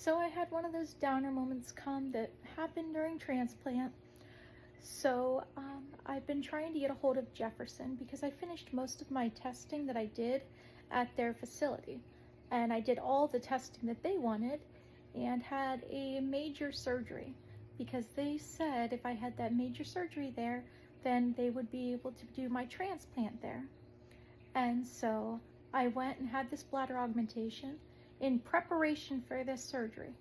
So I had one of those downer moments come that happened during transplant. I've been trying to get a hold of Jefferson because I finished most of my testing that I did at their facility. And I did all the testing that they wanted and had a major surgery because they said if I had that major surgery there, then they would be able to do my transplant there. And so I went and had this bladder augmentation in preparation for this surgery,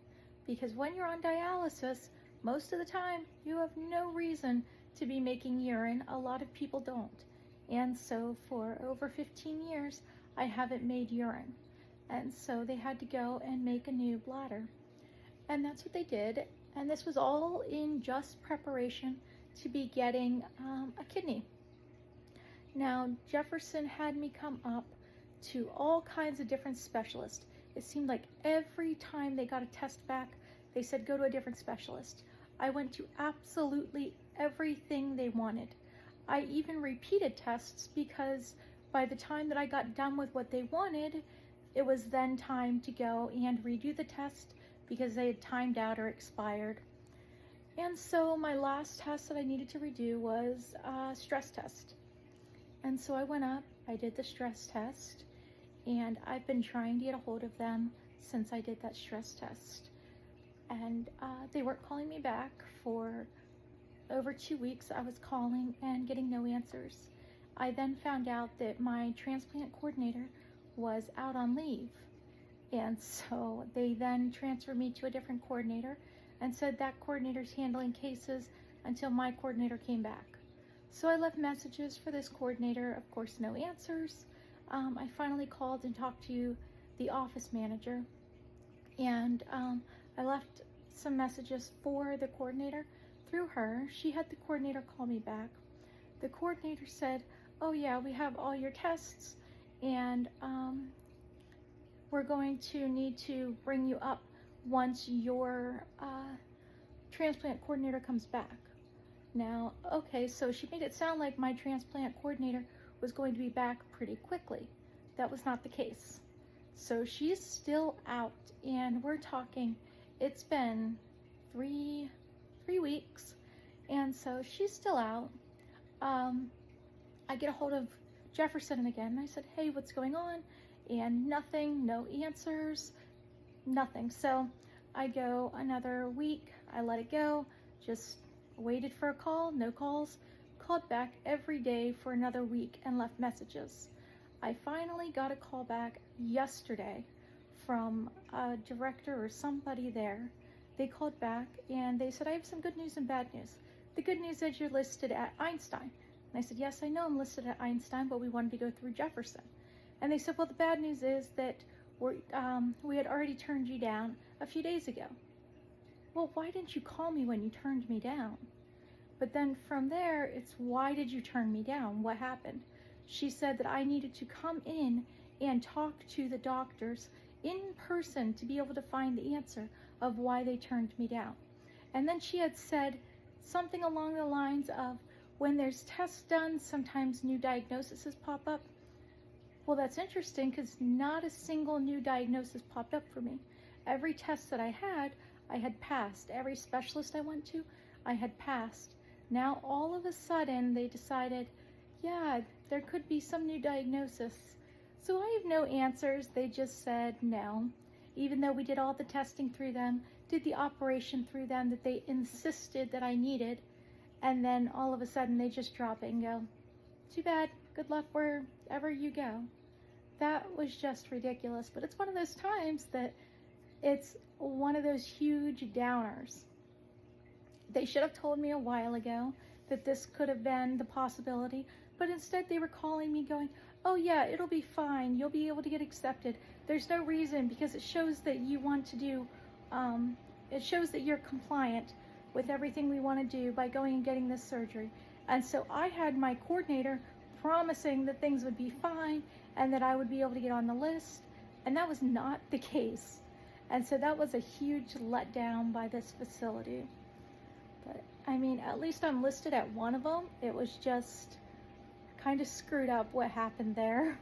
because when you're on dialysis, most of the time you have no reason to be making urine. A lot of people don't. And so for over 15 years, I haven't made urine. And so they had to go and make a new bladder. And that's what they did. And this was all in just preparation to be getting a kidney. Now, Jefferson had me come up to all kinds of different specialists. It seemed like every time they got a test back, they said, go to a different specialist. I went to absolutely everything they wanted. I even repeated tests because by the time that I got done with what they wanted, it was then time to go and redo the test because they had timed out or expired. And so my last test that I needed to redo was a stress test. And so I went up, I did the stress test, and I've been trying to get a hold of them since I did that stress test. And they weren't calling me back for over 2 weeks. I was calling and getting no answers. I then found out that my transplant coordinator was out on leave. And so they then transferred me to a different coordinator and said that coordinator's handling cases until my coordinator came back. So I left messages for this coordinator, of course, no answers. I finally called and talked to the office manager, and I left some messages for the coordinator through her. She had the coordinator call me back. The coordinator said, oh yeah, we have all your tests, and we're going to need to bring you up once your transplant coordinator comes back. Now, okay, so she made it sound like my transplant coordinator was going to be back pretty quickly. That was not the case. So she's still out, and we're talking, it's been three weeks, and so she's still out. I get a hold of Jefferson again, and I said, hey, what's going on? And nothing, no answers, nothing. So I go another week, I let it go, just waited for a call, no calls, called back every day for another week and left messages. I finally got a call back yesterday from a director or somebody there. They called back and they said, I have some good news and bad news. The good news is you're listed at Einstein. And I said, yes, I know I'm listed at Einstein, but we wanted to go through Jefferson. And they said, well, the bad news is that we had already turned you down a few days ago. Well, why didn't you call me when you turned me down? But then from there, it's why did you turn me down? What happened? She said that I needed to come in and talk to the doctors in person to be able to find the answer of why they turned me down. And then she had said something along the lines of, when there's tests done, sometimes new diagnoses pop up. Well, that's interesting because not a single new diagnosis popped up for me. Every test that I had passed. Every specialist I went to, I had passed. Now, all of a sudden, they decided, yeah, there could be some new diagnosis. So I have no answers. They just said no. Even though we did all the testing through them, did the operation through them that they insisted that I needed, and then all of a sudden they just drop it and go, too bad, good luck wherever you go. That was just ridiculous. But it's one of those times that it's one of those huge downers. They should have told me a while ago that this could have been the possibility, but instead they were calling me going, oh yeah, it'll be fine. You'll be able to get accepted. There's no reason, because it shows that you want to do, it shows that you're compliant with everything we want to do by going and getting this surgery. And so I had my coordinator promising that things would be fine and that I would be able to get on the list, and that was not the case. And so that was a huge letdown by this facility. But I mean, at least I'm listed at one of them. It was just kind of screwed up what happened there.